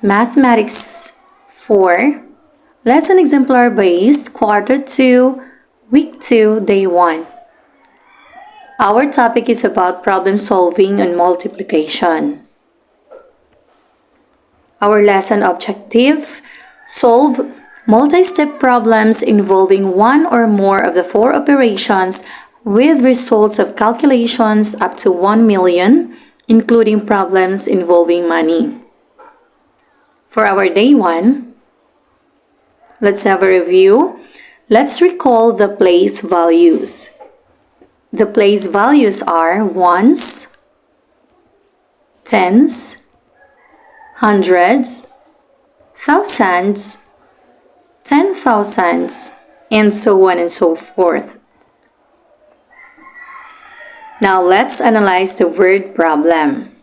Mathematics 4, Lesson Exemplar Based, Quarter 2, Week 2, Day 1. Our topic is about problem solving and multiplication. Our lesson objective: solve multi-step problems involving one or more of the 4 operations with results of calculations up to 1 million, including problems involving money. For our day 1, let's have a review. Let's recall the place values. The place values are ones, tens, hundreds, thousands, 10,000s, and so on and so forth. Now let's analyze the word problem.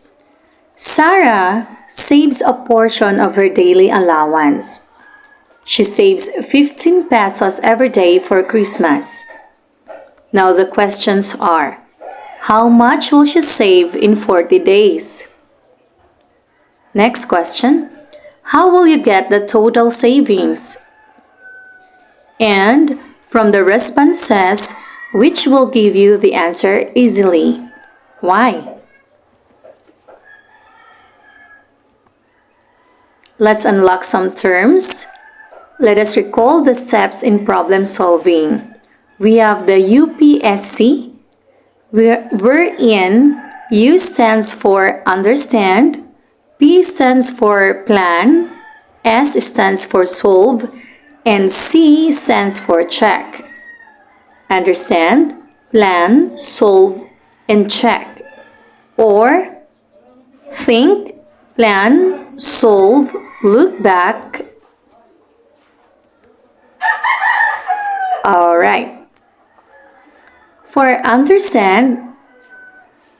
Sarah saves a portion of her daily allowance. She saves 15 pesos every day for Christmas. Now the questions are, how much will she save in 40 days? Next question, how will you get the total savings? And from the responses, which will give you the answer easily? Why? Let's unlock some terms. Let us recall the steps in problem solving. We have the UPSC, wherein U stands for understand, P stands for plan, S stands for solve, and C stands for check. Understand, plan, solve, and check. Or think, plan, solve, look back. Alright. For understand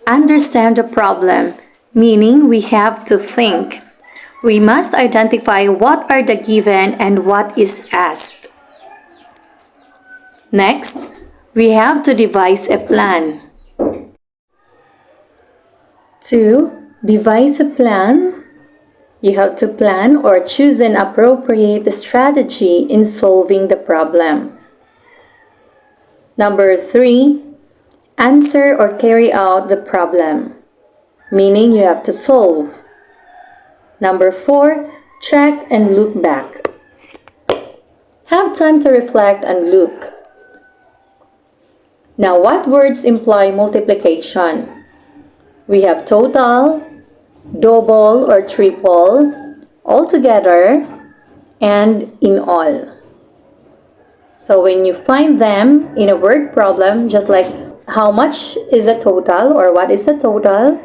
the problem, meaning we have to think. We must identify what are the given and what is asked. Next, we have to devise a plan. To devise a plan, you have to plan or choose an appropriate strategy in solving the problem. Number 3, answer or carry out the problem, meaning you have to solve. Number 4, check and look back. Have time to reflect and look. Now, what words imply multiplication? We have total, double or triple, altogether, and in all. So when you find them in a word problem, just like how much is the total or what is the total?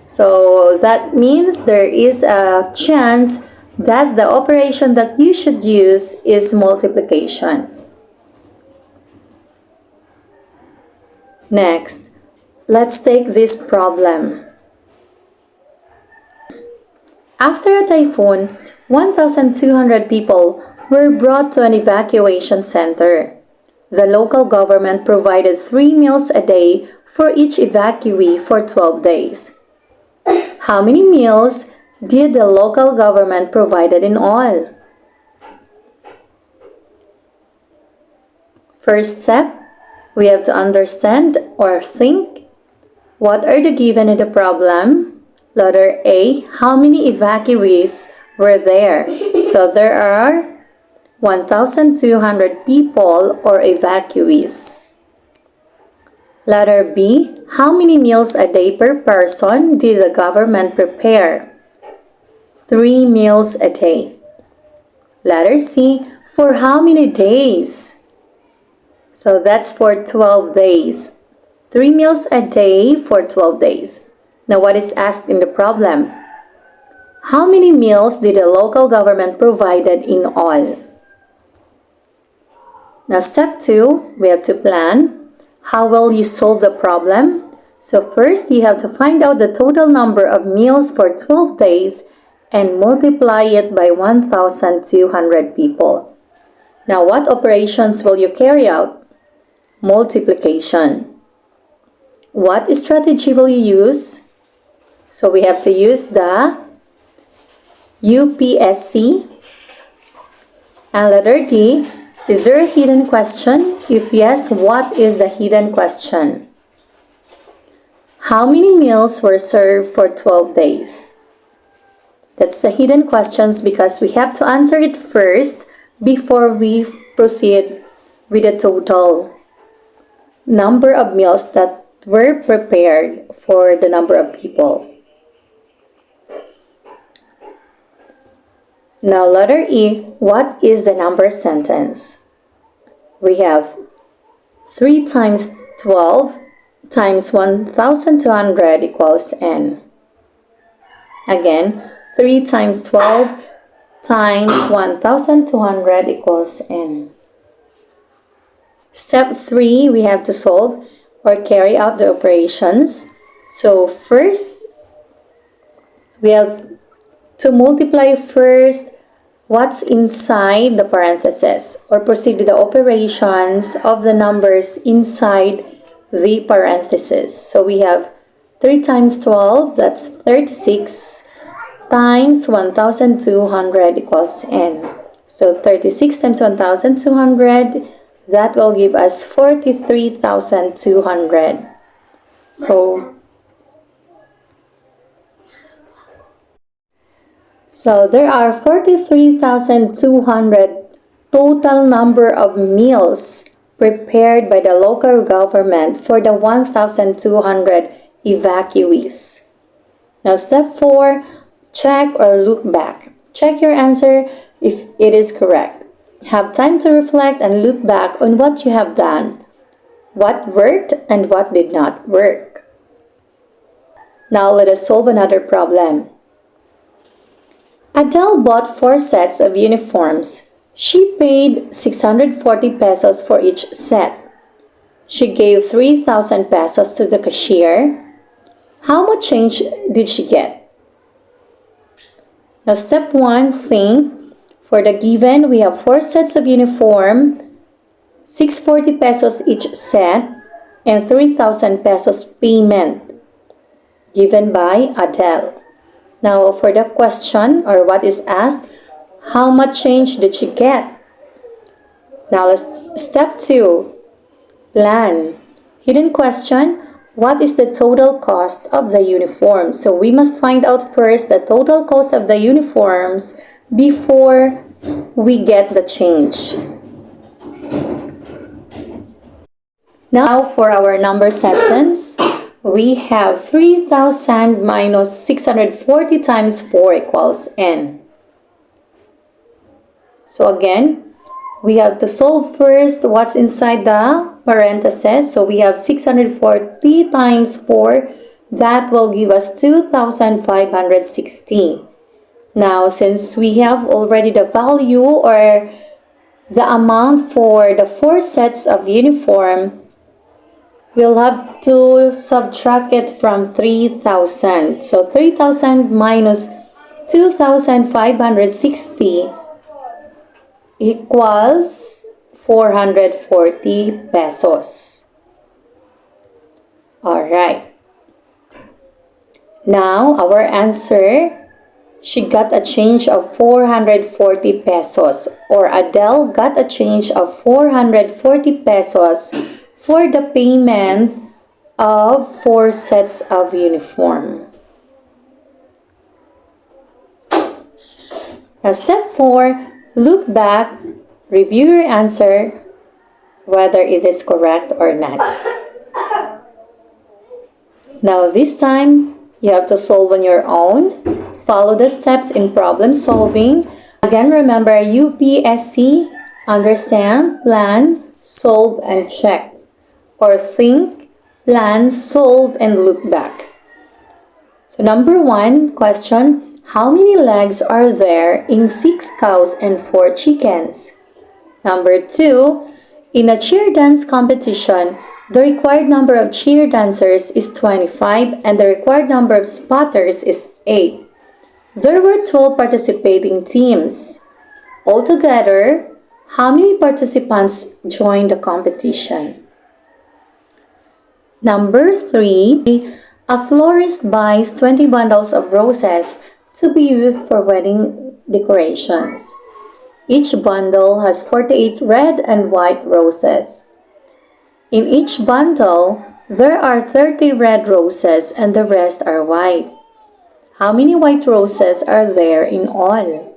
So that means there is a chance that the operation that you should use is multiplication. Next, let's take this problem. After a typhoon, 1,200 people were brought to an evacuation center. The local government provided 3 meals a day for each evacuee for 12 days. How many meals did the local government provide in all? First step, we have to understand or think what are the given in the problem. Letter A, how many evacuees were there? So there are 1,200 people or evacuees. Letter B, how many meals a day per person did the government prepare? 3 meals a day. Letter C, for how many days? So that's for 12 days. 3 meals a day for 12 days. Now what is asked in the problem? How many meals did the local government provided in all? Now step 2, we have to plan. How will you solve the problem? So first, you have to find out the total number of meals for 12 days and multiply it by 1,200 people. Now, what operations will you carry out? Multiplication. What strategy will you use? So we have to use the UPSC? And letter D, is there a hidden question? If yes, what is the hidden question? How many meals were served for 12 days? That's the hidden questions because we have to answer it first before we proceed with the total number of meals that were prepared for the number of people. Now, letter E, what is the number sentence? We have 3 times 12 times 1,200 equals n. Again, 3 times 12 times 1,200 equals n. Step 3, we have to solve or carry out the operations. So first, we have to multiply first what's inside the parentheses or proceed with the operations of the numbers inside the parentheses. So we have 3 times 12, that's 36, times 1,200 equals n. So 36 times 1,200, that will give us 43,200. So there are 43,200 total number of meals prepared by the local government for the 1,200 evacuees. Now step 4, check or look back. Check your answer if it is correct. Have time to reflect and look back on what you have done, what worked and what did not work. Now let us solve another problem. Adele bought 4 sets of uniforms. She paid 640 pesos for each set. She gave 3,000 pesos to the cashier. How much change did she get? Now step 1, think. For the given, we have 4 sets of uniform, 640 pesos each set, and 3,000 pesos payment given by Adele. Now for the question or what is asked, how much change did she get? Now let's step 2, plan. Hidden question, what is the total cost of the uniform? So we must find out first the total cost of the uniforms before we get the change. Now for our number sentence, we have 3,000 minus 640 times 4 equals n. So again, we have to solve first what's inside the parentheses. So we have 640 times 4. That will give us 2,560. Now, since we have already the value or the amount for the 4 sets of uniform, we'll have to subtract it from 3,000. So 3,000 minus 2,560 equals 440 pesos. Alright. Now, our answer, she got a change of 440 pesos, or Adele got a change of 440 pesos for the payment of 4 sets of uniform. Now step 4, look back, review your answer, whether it is correct or not. Now this time, you have to solve on your own. Follow the steps in problem solving. Again, remember UPSC, understand, plan, solve, and check. Or think, plan, solve, and look back. So number 1, question, how many legs are there in 6 cows and 4 chickens? Number 2, in a cheer dance competition, the required number of cheer dancers is 25 and the required number of spotters is 8. There were 12 participating teams. Altogether, how many participants joined the competition? Number 3, a florist buys 20 bundles of roses to be used for wedding decorations. Each bundle has 48 red and white roses. In each bundle, there are 30 red roses and the rest are white. How many white roses are there in all?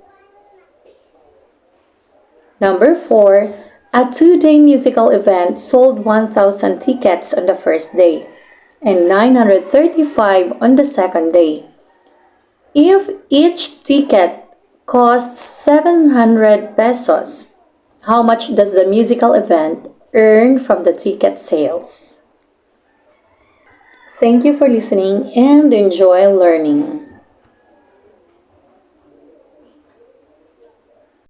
Number 4. A two-day musical event sold 1,000 tickets on the first day and 935 on the second day. If each ticket costs 700 pesos, how much does the musical event earn from the ticket sales? Thank you for listening and enjoy learning.